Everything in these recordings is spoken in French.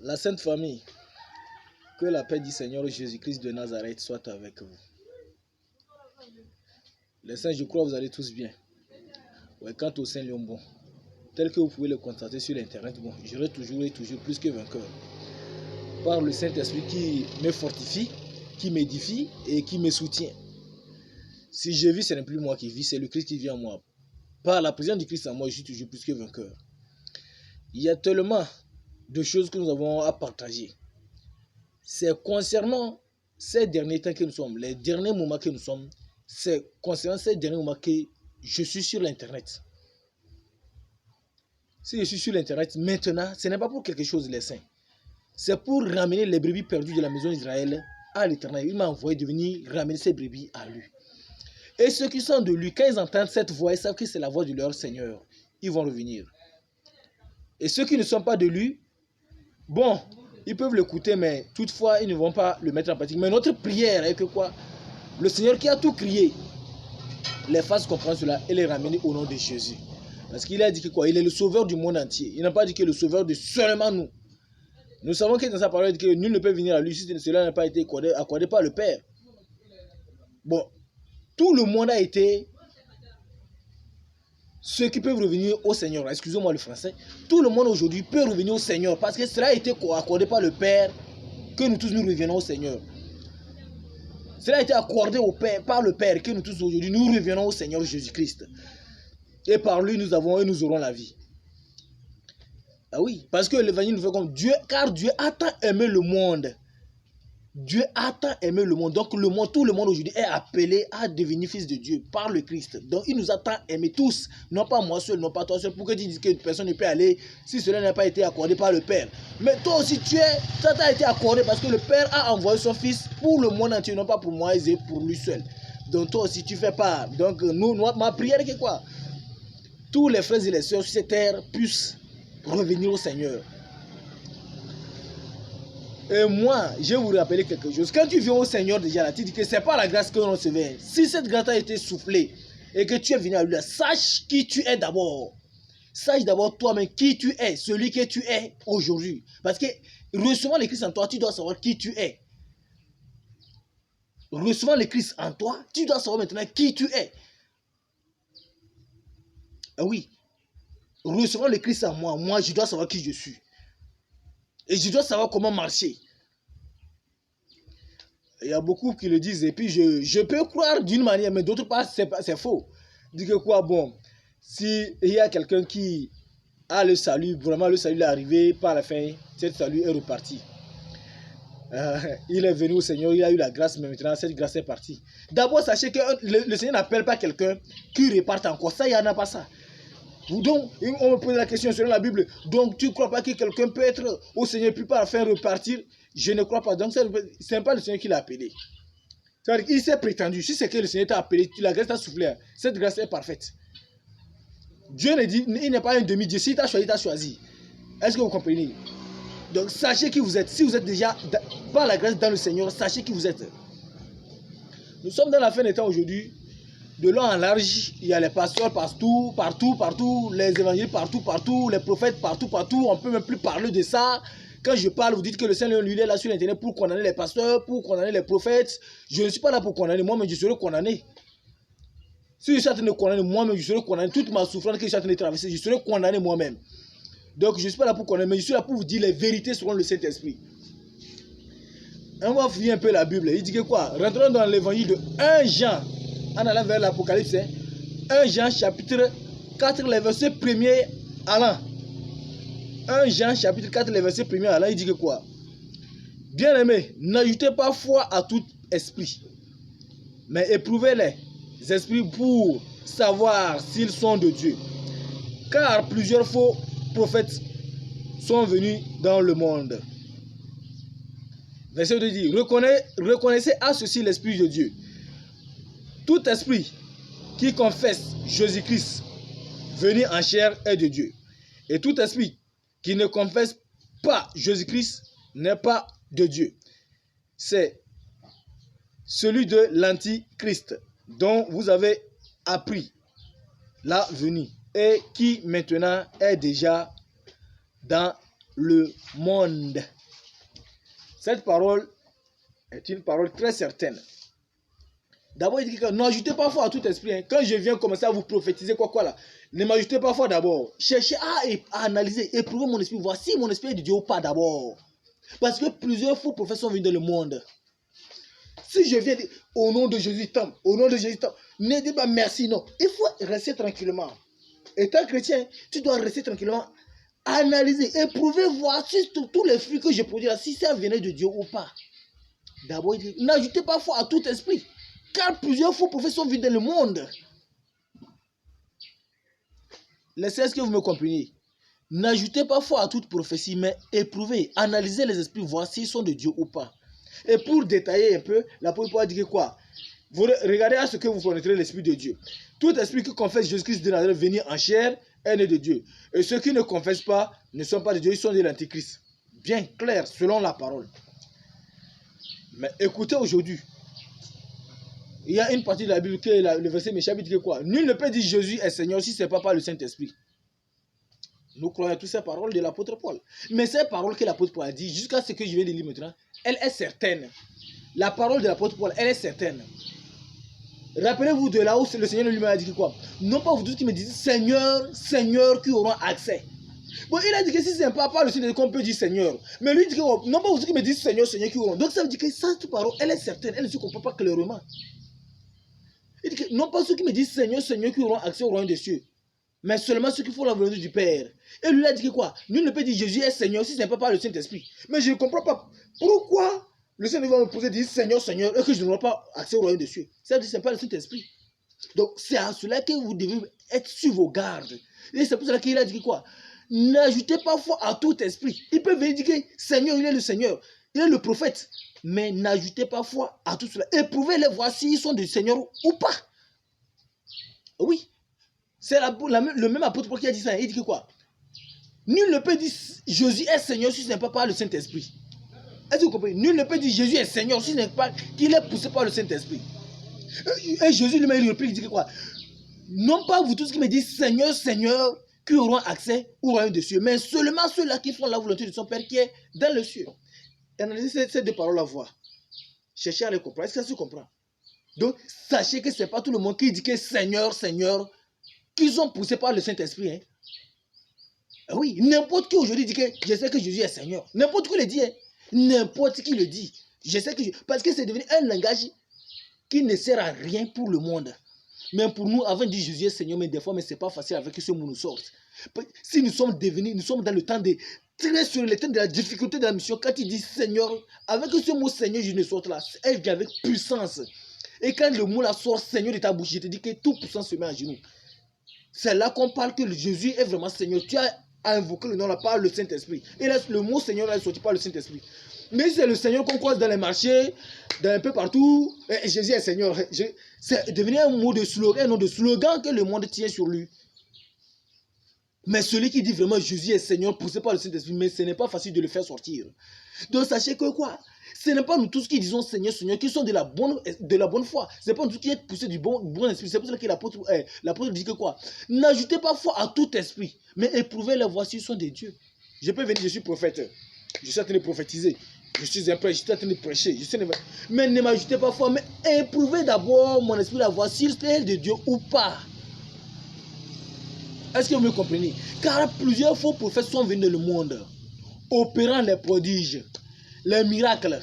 La Sainte Famille, que la paix du Seigneur Jésus-Christ de Nazareth soit avec vous. Les saints, je crois que vous allez tous bien. Ouais, quant aux saints lions bons, tel que vous pouvez le constater sur l'internet, bon, j'aurai toujours et toujours plus que vainqueur. Par le Saint-Esprit qui me fortifie, qui m'édifie et qui me soutient. Si je vis, ce n'est plus moi qui vis, c'est le Christ qui vit en moi. Par la présence du Christ en moi, je suis toujours plus que vainqueur. Il y a tellement de choses que nous avons à partager. C'est concernant ces derniers temps que nous sommes, les derniers moments que nous sommes, c'est concernant ces derniers moments que je suis sur l'internet. Si je suis sur l'internet maintenant, ce n'est pas pour quelque chose les saints. C'est pour ramener les brebis perdues de la maison d'Israël à l'Éternel. Il m'a envoyé de venir ramener ces brebis à lui. Et ceux qui sont de lui, quand ils entendent cette voix, ils savent que c'est la voix de leur Seigneur. Ils vont revenir. Et ceux qui ne sont pas de lui, bon, ils peuvent l'écouter, mais toutefois, ils ne vont pas le mettre en pratique. Mais notre prière est que quoi? Le Seigneur qui a tout crié, les fasse comprendre cela et les ramener au nom de Jésus. Parce qu'il a dit que quoi? Il est le sauveur du monde entier. Il n'a pas dit que le sauveur de seulement nous. Nous savons que dans sa parole, il dit que nul ne peut venir à lui si cela n'a pas été accordé par le Père. Bon, tout le monde a été... Ceux qui peuvent revenir au Seigneur, excusez-moi le français, tout le monde aujourd'hui peut revenir au Seigneur parce que cela a été accordé par le Père, que nous tous nous revenons au Seigneur. Cela a été accordé au Père, par le Père, que nous tous aujourd'hui nous revenons au Seigneur Jésus-Christ. Et par lui nous avons et nous aurons la vie. Ah oui, parce que l'évangile nous fait comme Dieu, car Dieu a tant aimé le monde. Dieu a tant aimé le monde. Donc le monde, tout le monde aujourd'hui est appelé à devenir fils de Dieu par le Christ. Donc il nous a tant aimés tous. Non pas moi seul, non pas toi seul. Pour que tu dises que personne ne peut aller si cela n'a pas été accordé par le Père. Mais toi aussi ça t'a été accordé parce que le Père a envoyé son Fils pour le monde entier. Non pas pour moi et pour lui seul. Donc toi aussi tu fais part. Donc ma prière est quoi? Tous les frères et les sœurs sur cette terre puissent revenir au Seigneur. Et moi, je vais vous rappeler quelque chose. Quand tu viens au Seigneur déjà là, tu dis que ce n'est pas la grâce que l'on recevait. Si cette grâce a été soufflée et que tu es venu à lui là, sache qui tu es d'abord. Sache d'abord toi-même qui tu es, celui que tu es aujourd'hui. Parce que recevant le Christ en toi, tu dois savoir qui tu es. Recevant le Christ en toi, tu dois savoir maintenant qui tu es. Ah oui. Recevant le Christ en moi, moi je dois savoir qui je suis. Et je dois savoir comment marcher. Il y a beaucoup qui le disent et puis je peux croire d'une manière, mais d'autre part, c'est faux. Dit que quoi, bon, si il y a quelqu'un qui a le salut, vraiment le salut est arrivé par la fin, cette salut est reparti. Il est venu au Seigneur, il a eu la grâce, mais maintenant cette grâce est partie. D'abord, sachez que le Seigneur n'appelle pas quelqu'un qui reparte encore. Ça, il n'y en a pas ça. Donc, on me pose la question selon la Bible. Donc, tu ne crois pas que quelqu'un peut être au Seigneur puis par la fin repartir? Je ne crois pas. Donc, ce n'est pas le Seigneur qui l'a appelé. Il s'est prétendu. Si c'est que le Seigneur t'a appelé, la grâce t'a soufflé. Cette grâce est parfaite. Dieu ne dit, il n'est pas un demi-dieu. Si t'a choisi, t'a choisi. Est-ce que vous comprenez? Donc, sachez qui vous êtes. Si vous êtes déjà par la grâce dans le Seigneur, sachez qui vous êtes. Nous sommes dans la fin des temps aujourd'hui. De long en large, il y a les pasteurs partout, les évangiles partout, les prophètes partout. On ne peut même plus parler de ça. Quand je parle, vous dites que le Seigneur lui est là sur l'internet pour condamner les pasteurs, pour condamner les prophètes. Je ne suis pas là pour condamner moi, mais je serai condamné. Si je suis en train de condamner moi-même, je serai condamné. Toute ma souffrance que je suis en train de traverser, je serai condamné moi-même. Donc je ne suis pas là pour condamner, mais je suis là pour vous dire les vérités selon le Saint-Esprit. On va fouiller un peu la Bible. Il dit que quoi? Rentrons dans l'évangile de 1 Jean. En allant vers l'Apocalypse, 1 Jean chapitre 4, les versets 1er allant. 1 Jean chapitre 4, les versets 1er allant, il dit que quoi? Bien-aimés, n'ajoutez pas foi à tout esprit, mais éprouvez les esprits pour savoir s'ils sont de Dieu. Car plusieurs faux prophètes sont venus dans le monde. Verset 2 dit, reconnaissez à ceci l'Esprit de Dieu. Tout esprit qui confesse Jésus-Christ venu en chair est de Dieu. Et tout esprit qui ne confesse pas Jésus-Christ n'est pas de Dieu. C'est celui de l'Antichrist dont vous avez appris la venue et qui maintenant est déjà dans le monde. Cette parole est une parole très certaine. D'abord, il dit que n'ajoutez pas foi à tout esprit. Hein. Quand je viens commencer à vous prophétiser quoi là, ne m'ajoutez pas foi d'abord. Cherchez à analyser, éprouver mon esprit, voir si mon esprit est de Dieu ou pas d'abord. Parce que plusieurs faux prophètes sont venus dans le monde. Si je viens dire, au nom de Jésus, au nom de Jésus, ne dis pas merci, non. Il faut rester tranquillement. Étant chrétien, tu dois rester tranquillement, analyser, éprouver, voir si tous les fruits que je produis là, si ça venait de Dieu ou pas. D'abord, il dit, n'ajoutez pas foi à tout esprit. Car plusieurs faux prophètes sont venus dans le monde. Est-ce que vous me comprenez? N'ajoutez pas foi à toute prophétie, mais éprouvez, analysez les esprits, voir s'ils sont de Dieu ou pas. Et pour détailler un peu, l'apôtre Paul dit quoi? Vous regardez à ce que vous connaîtrez l'esprit de Dieu. Tout esprit qui confesse Jésus-Christ de Nazareth venir en chair est né de Dieu. Et ceux qui ne confessent pas ne sont pas de Dieu, ils sont de l'Antichrist. Bien clair, selon la parole. Mais écoutez aujourd'hui, il y a une partie de la Bible, le verset méchant dit que quoi? Nul ne peut dire Jésus est Seigneur si ce n'est pas par le Saint-Esprit. Nous croyons à toutes ces paroles de l'apôtre Paul. Mais ces paroles que l'apôtre Paul a dit, jusqu'à ce que je viens de lire maintenant, elle est certaine. La parole de l'apôtre Paul, elle est certaine. Rappelez-vous de là où le Seigneur lui-même a dit que quoi? Non pas vous tous qui me dites Seigneur, Seigneur, qui auront accès. Bon, il a dit que si ce n'est pas par le Seigneur qu'on peut dire Seigneur. Mais lui il dit que non pas vous tous qui me dites Seigneur, Seigneur, qui auront. Donc ça veut dire que cette parole, elle est certaine. Elle ne se comprend pas clairement. Il dit que non pas ceux qui me disent Seigneur, Seigneur, qui auront accès au royaume des cieux, mais seulement ceux qui font la volonté du Père. Et lui a dit que quoi? Nul ne peut dire Jésus est Seigneur si ce n'est pas par le Saint-Esprit. Mais je ne comprends pas pourquoi le Seigneur va me poser dire Seigneur, Seigneur, et que je n'aurai pas accès au royaume des cieux. Ça veut dire que ce n'est pas le Saint-Esprit. Donc c'est à cela que vous devez être sur vos gardes. Et c'est pour cela qu'il a dit que quoi? N'ajoutez pas foi à tout esprit. Il peut venir dire que Seigneur, il est le Seigneur, il est le prophète. Mais n'ajoutez pas foi à tout cela. Éprouvez-les, voir s'ils sont du Seigneur ou pas. Oui. C'est le même apôtre qui a dit ça. Il dit que quoi? Nul ne peut dire Jésus est Seigneur si ce n'est pas par le Saint-Esprit. Est-ce que vous comprenez? Nul ne peut dire Jésus est Seigneur si ce n'est pas qu'il est poussé par le Saint-Esprit. Et Jésus lui-même il réplique, il dit que quoi? Non pas vous tous qui me dites Seigneur, Seigneur, qui auront accès au royaume des cieux, mais seulement ceux-là qui font la volonté de son Père qui est dans le ciel. Analysez ces deux paroles à voir. Cherchez à les comprendre. Est-ce que ça se comprend? Donc, sachez que ce n'est pas tout le monde qui dit que Seigneur, Seigneur, qu'ils sont poussés par le Saint-Esprit. Hein? Oui, n'importe qui aujourd'hui dit que je sais que Jésus est Seigneur. N'importe qui le dit. Hein? N'importe qui le dit. Je sais que parce que c'est devenu un langage qui ne sert à rien pour le monde. Mais pour nous, avant de dire Jésus est Seigneur, mais des fois, ce n'est pas facile avec ce mot nous sort. Si nous sommes dans le temps de très sur le temps de la difficulté de la mission, quand il dit Seigneur, avec ce mot Seigneur, je ne sorte là, elle vient avec puissance. Et quand le mot là sort Seigneur de ta bouche, je te dis que toute puissance se met à genoux. C'est là qu'on parle que Jésus est vraiment Seigneur. Tu as invoqué le nom là par le Saint-Esprit. Et là, le mot Seigneur là est sorti par le Saint-Esprit. Mais c'est le Seigneur qu'on croise dans les marchés, dans un peu partout. Et Jésus est Seigneur. C'est devenu un mot de slogan, un nom de slogan que le monde tient sur lui. Mais celui qui dit vraiment Jésus est Seigneur, poussé par le Saint-Esprit, mais ce n'est pas facile de le faire sortir. Donc sachez que quoi? Ce n'est pas nous tous qui disons Seigneur, Seigneur, qui sont de la bonne foi. Ce n'est pas nous tous qui êtes poussés du bon esprit. C'est pour cela que l'apôtre dit que quoi? N'ajoutez pas foi à tout esprit, mais éprouvez-les, voir s'ils sont des dieux. Je peux venir, je suis prophète. Je suis en train de prophétiser. Je suis un prêtre, je suis en train de prêcher. Mais ne m'ajoutez pas foi, mais éprouvez d'abord mon esprit, la voir s'il est de Dieu ou pas. Est-ce que vous me comprenez? Car plusieurs faux prophètes sont venus dans le monde, opérant les prodiges, les miracles,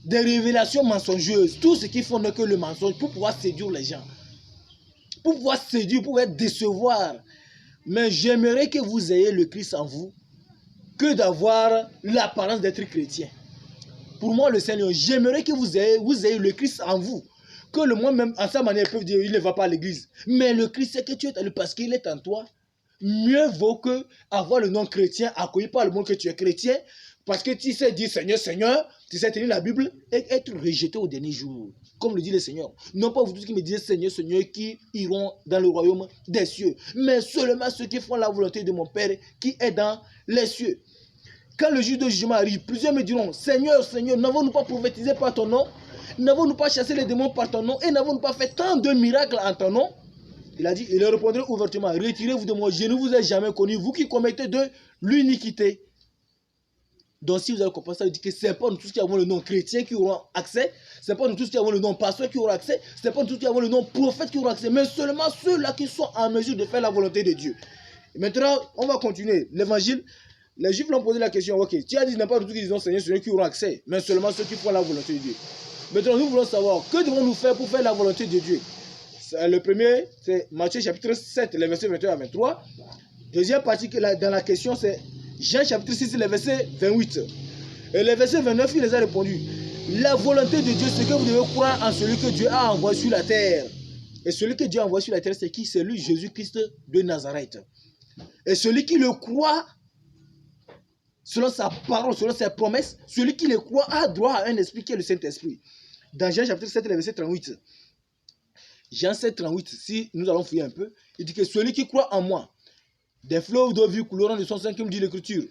des révélations mensongeuses, tout ce qui font que le mensonge, pour pouvoir séduire les gens, pour pouvoir séduire, pour pouvoir décevoir. Mais j'aimerais que vous ayez le Christ en vous, que d'avoir l'apparence d'être chrétien. Pour moi, le Seigneur, j'aimerais que vous ayez le Christ en vous. Que le monde même, en sa manière, peuvent dire, il ne va pas à l'église. Mais le Christ, c'est que tu es parce qu'il est en toi. Mieux vaut que avoir le nom chrétien, accueilli par le monde que tu es chrétien, parce que tu sais dire Seigneur, Seigneur, tu sais tenir la Bible et être rejeté au dernier jour. Comme le dit le Seigneur. Non pas vous tous qui me disent Seigneur, Seigneur, qui iront dans le royaume des cieux, mais seulement ceux qui font la volonté de mon Père qui est dans les cieux. Quand le jour de jugement arrive, plusieurs me diront, Seigneur, Seigneur, n'avons-nous pas prophétisé par ton nom? N'avons-nous pas chassé les démons par ton nom? Et n'avons-nous pas fait tant de miracles en ton nom? Il a dit, il leur répondrait ouvertement, retirez-vous de moi, je ne vous ai jamais connu, vous qui commettez de l'iniquité. Donc si vous avez compris ça, il dit que ce n'est pas nous tous qui avons le nom chrétien qui auront accès, ce n'est pas nous tous qui avons le nom pasteur qui auront accès, ce n'est pas nous tous qui avons le nom prophète qui auront accès, mais seulement ceux-là qui sont en mesure de faire la volonté de Dieu. Et maintenant, on va continuer. L'évangile, les Juifs l'ont posé la question, ok, tu as dit, ce n'est pas nous tous qui disons Seigneur, ceux qui auront accès, mais seulement ceux qui font la volonté de Dieu. Maintenant, nous voulons savoir, que devons-nous faire pour faire la volonté de Dieu? Le premier, c'est Matthieu chapitre 7, les versets 21 à 23. Deuxième partie dans la question, c'est Jean chapitre 6, les versets 28. Et les versets 29, il les a répondu. La volonté de Dieu, c'est que vous devez croire en celui que Dieu a envoyé sur la terre. Et celui que Dieu a envoyé sur la terre, c'est qui? C'est lui, Jésus-Christ de Nazareth. Et celui qui le croit, selon sa parole, selon ses promesses, celui qui le croit a droit à un esprit qui est le Saint-Esprit. Dans Jean chapitre 7, les versets 38. Jean 7, 38, si nous allons fouiller un peu, il dit que celui qui croit en moi, des fleuves d'eau vive couleront de son sein, comme dit l'Écriture.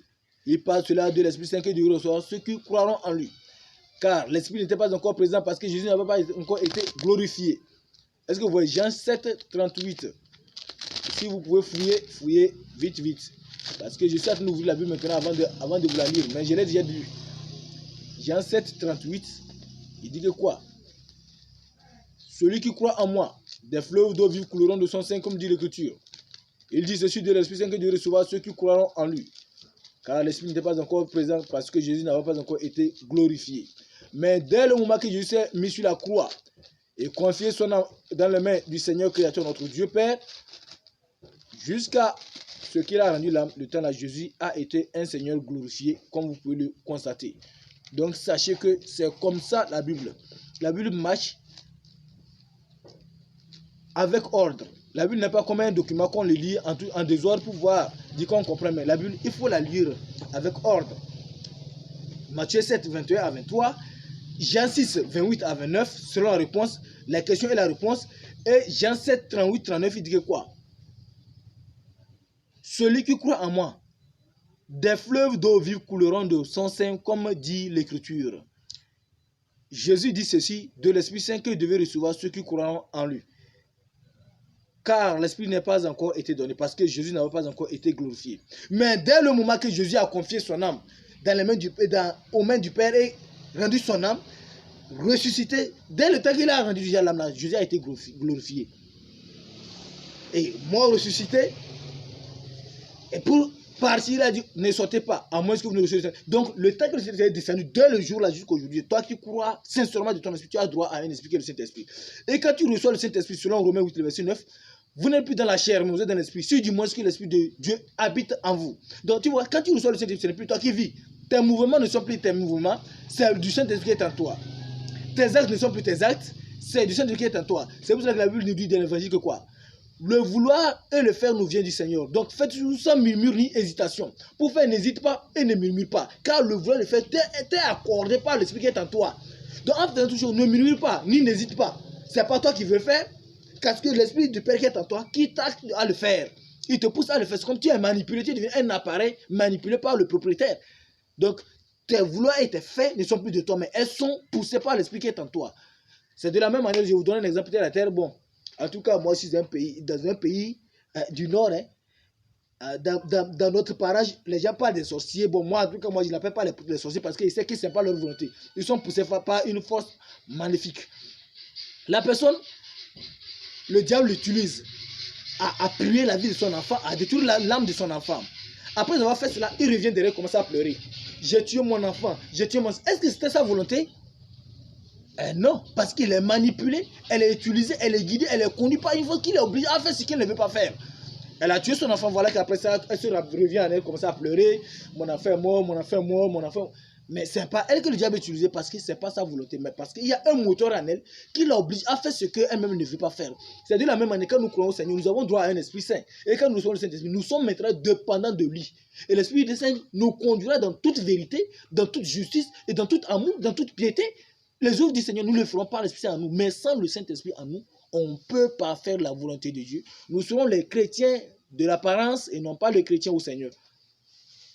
Il parle cela de l'Esprit Saint que Dieu reçoit ceux qui croiront en lui. Car l'Esprit n'était pas encore présent parce que Jésus n'avait pas encore été glorifié. Est-ce que vous voyez Jean 7, 38? Si vous pouvez fouillez vite, vite. Parce que je sais que nous ouvrons la Bible maintenant avant de vous la lire, mais je l'ai déjà lu. Jean 7, 38, il dit que quoi? Celui qui croit en moi, des fleuves d'eau vive couleront de son sein, comme dit l'Écriture. Il dit ceci de l'Esprit Saint que Dieu recevra ceux qui croiront en lui. Car l'Esprit n'était pas encore présent parce que Jésus n'avait pas encore été glorifié. Mais dès le moment que Jésus s'est mis sur la croix et confié son âme dans les mains du Seigneur Créateur, notre Dieu Père, jusqu'à ce qu'il a rendu l'âme, le temps là, Jésus a été un Seigneur glorifié, comme vous pouvez le constater. Donc sachez que c'est comme ça la Bible. La Bible marche avec ordre. La Bible n'est pas comme un document qu'on le lit en désordre pour voir, dire qu'on comprend. Mais la Bible, il faut la lire avec ordre. Matthieu 7, 21 à 23. Jean 6, 28 à 29, selon la réponse, la question et la réponse. Et Jean 7, 38, 39, il dit que quoi? Celui qui croit en moi, des fleuves d'eau vive couleront de son sein, comme dit l'Écriture. Jésus dit ceci de l'Esprit Saint que devait recevoir ceux qui croiront en lui. Car l'Esprit n'est pas encore été donné, parce que Jésus n'avait pas encore été glorifié. Mais dès le moment que Jésus a confié son âme dans les mains aux mains du Père et rendu son âme, ressuscité, dès le temps qu'il a rendu l'âme là, Jésus a été glorifié. Et moi ressuscité, et pour partir, il a dit, ne sortez pas, à moins que vous ne ressuscitez. Donc, le temps que le Seigneur est descendu, dès le jour là jusqu'à aujourd'hui, toi qui crois sincèrement de ton esprit, tu as droit à un esprit qui est le Saint-Esprit. Et quand tu reçois le Saint-Esprit, selon Romains 8, verset 9, vous n'êtes plus dans la chair, mais vous êtes dans l'esprit. Si du moins que l'esprit de Dieu habite en vous. Donc, tu vois, quand tu reçois le Saint-Esprit, ce n'est plus toi qui vis. Tes mouvements ne sont plus tes mouvements, c'est du Saint-Esprit qui est en toi. Tes actes ne sont plus tes actes, c'est du Saint-Esprit qui est en toi. C'est pour ça que la Bible nous dit dans l'évangile que quoi? Le vouloir et le faire nous vient du Seigneur. Donc faites-vous sans murmure ni hésitation. Pour faire, n'hésite pas et ne murmure pas. Car le vouloir et le faire t'est accordé par l'Esprit qui est en toi. Donc en faisant toujours, ne murmure pas, ni n'hésite pas. C'est pas toi qui veux faire, parce que l'Esprit du Père qui est en toi, qui t'aide à le faire. Il te pousse à le faire. C'est comme tu es manipulé, tu deviens un appareil manipulé par le propriétaire. Donc tes vouloirs et tes faits ne sont plus de toi, mais elles sont poussées par l'Esprit qui est en toi. C'est de la même manière, je vous donne un exemple de la terre. Bon, en tout cas, moi, je suis dans un pays du Nord. Dans notre parage, les gens parlent des sorciers. Bon, moi, en tout cas, moi, je n'appelle pas les sorciers parce qu'ils savent que ce n'est pas leur volonté. Ils sont poussés par une force maléfique. La personne, le diable l'utilise à appuyer la vie de son enfant, à détruire l'âme de son enfant. Après avoir fait cela, il revient derrière et commence à pleurer. J'ai tué mon enfant, j'ai tué mon... Est-ce que c'était sa volonté? Non, parce qu'il est manipulé, elle est utilisée, elle est guidée, elle est conduite par une force qui est obligée à faire ce qu'elle ne veut pas faire. Elle a tué son enfant, voilà qu'après ça, elle se revient en elle, commence à pleurer. Mon enfant est mort, mon enfant est mort, mon enfant... Mais ce n'est pas elle que le diable a utilisé parce que ce n'est pas sa volonté, mais parce qu'il y a un moteur en elle qui l'oblige à faire ce qu'elle-même ne veut pas faire. C'est de la même manière, quand nous croyons au Seigneur, nous avons droit à un Esprit Saint. Et quand nous recevons le Saint-Esprit, nous sommes maintenant dépendants de lui. Et l'Esprit Saint nous conduira dans toute vérité, dans toute justice et dans tout amour, dans toute piété. Les œuvres du Seigneur, nous le ferons par l'Esprit Saint en nous. Mais sans le Saint-Esprit en nous, on ne peut pas faire la volonté de Dieu. Nous serons les chrétiens de l'apparence et non pas les chrétiens au Seigneur.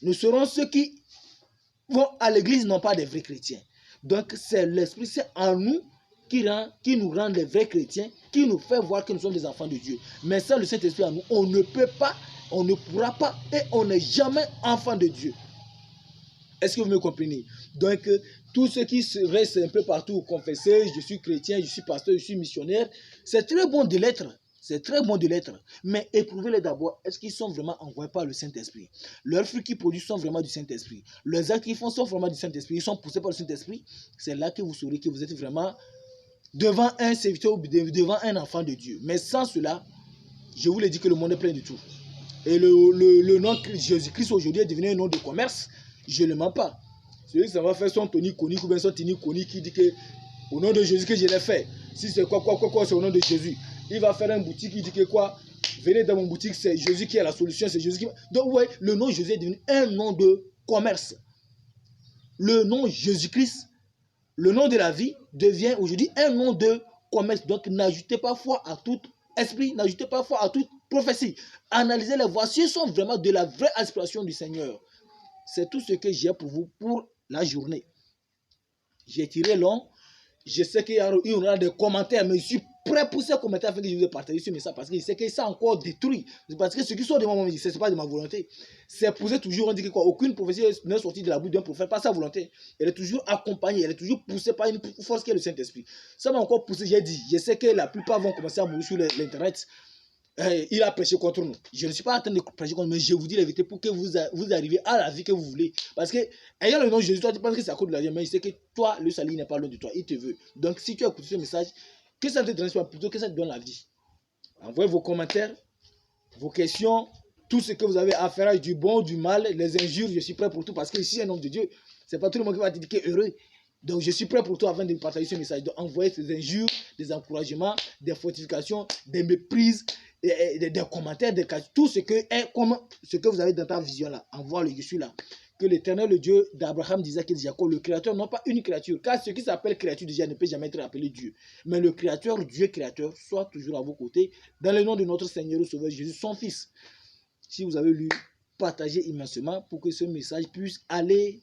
Nous serons ceux qui vont à l'église, non pas des vrais chrétiens. Donc, c'est l'Esprit Saint en nous qui nous rend des vrais chrétiens, qui nous fait voir que nous sommes des enfants de Dieu. Mais sans le Saint-Esprit en nous, on ne peut pas, on ne pourra pas et on n'est jamais enfant de Dieu. Est-ce que vous me comprenez? Donc, tous ceux qui restent un peu partout confessés, je suis chrétien, je suis pasteur, je suis missionnaire, c'est très bon de l'être. C'est très bon de l'être. Mais éprouvez-les d'abord. Est-ce qu'ils sont vraiment envoyés par le Saint-Esprit? Leurs fruits qu'ils produisent sont vraiment du Saint-Esprit. Leurs actes qu'ils font sont vraiment du Saint-Esprit. Ils sont poussés par le Saint-Esprit. C'est là que vous saurez que vous êtes vraiment devant un serviteur ou devant un enfant de Dieu. Mais sans cela, je vous l'ai dit que le monde est plein de tout. Et le nom de Jésus-Christ aujourd'hui est devenu un nom de commerce. Je ne mens pas. Celui qui va faire son tonique conique ou bien son tonique conique qui dit que au nom de Jésus que je l'ai fait. Si c'est quoi, c'est au nom de Jésus. Il va faire une boutique, il dit que quoi, venez dans mon boutique, c'est Jésus qui est la solution, c'est Jésus qui... Donc, ouais, le nom Jésus est devenu un nom de commerce. Le nom Jésus-Christ, le nom de la vie, devient aujourd'hui un nom de commerce. Donc, n'ajoutez pas foi à tout esprit, n'ajoutez pas foi à toute prophétie. Analysez les voix, si sont vraiment de la vraie inspiration du Seigneur. C'est tout ce que j'ai pour vous pour la journée. J'ai tiré long. Je sais qu'il y aura des commentaires, mais je suis prêt pour ces commentaires afin que je vous ai partagé ce message parce que je sais que ça encore détruit. Parce que ce qui sort de moi, ce n'est pas de ma volonté. C'est poussé toujours, on dit que quoi, aucune prophétie n'est sortie de la bouche d'un prophète, pas sa volonté. Elle est toujours accompagnée, elle est toujours poussée par une force qui est le Saint-Esprit. Ça m'a encore poussé, j'ai dit, je sais que la plupart vont commencer à mourir sur l'internet. Il a prêché contre nous. Je ne suis pas en train de prêcher contre nous, mais je vous dis la vérité pour que vous arriviez à la vie que vous voulez. Parce que, ayant le nom de Jésus, toi, tu penses que c'est à cause de la vie, mais je sais que toi, le salut n'est pas loin de toi. Il te veut. Donc, si tu as écouté ce message, que ça te transforme plutôt que ça te donne la vie. Envoyez vos commentaires, vos questions, tout ce que vous avez à faire, du bon, du mal, les injures, je suis prêt pour tout. Parce que ici, un homme de Dieu, ce n'est pas tout le monde qui va te dire qu'il est heureux. Donc, je suis prêt pour toi avant de partager ce message. Donc, envoyez ces injures, des encouragements, des fortifications, des méprises, des commentaires, tout ce que vous avez dans ta vision là. Envoie-le, je suis là. Que l'Éternel, le Dieu d'Abraham, d'Isaac et de Jacob, le Créateur, non pas une créature, car ce qui s'appelle créature déjà ne peut jamais être appelé Dieu. Mais le Créateur, Dieu créateur, soit toujours à vos côtés, dans le nom de notre Seigneur et Sauveur Jésus, son Fils. Si vous avez lu, partagez immensément pour que ce message puisse aller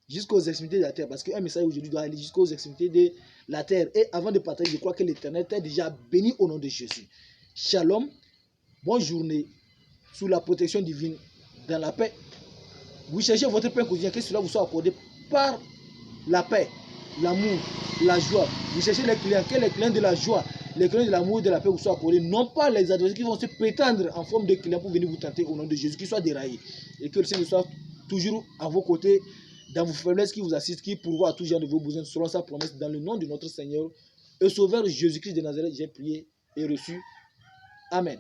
jusqu'aux extrémités de la terre, parce qu'un message aujourd'hui doit aller jusqu'aux extrémités de la terre. Et avant de partager, je crois que l'Éternel t'a déjà béni au nom de Jésus. Shalom, bonne journée, sous la protection divine, dans la paix. Vous cherchez votre pain quotidien, que cela vous soit accordé par la paix, l'amour, la joie. Vous cherchez les clients, que les clients de la joie, les clients de l'amour et de la paix vous soient accordés, non pas les adversaires qui vont se prétendre en forme de clients pour venir vous tenter au nom de Jésus, qui soient déraillés. Et que le Seigneur soit toujours à vos côtés, dans vos faiblesses, qui vous assiste, qui pourvoit à tout genre de vos besoins, selon sa promesse, dans le nom de notre Seigneur et Sauveur Jésus-Christ de Nazareth, j'ai prié et reçu. Amen.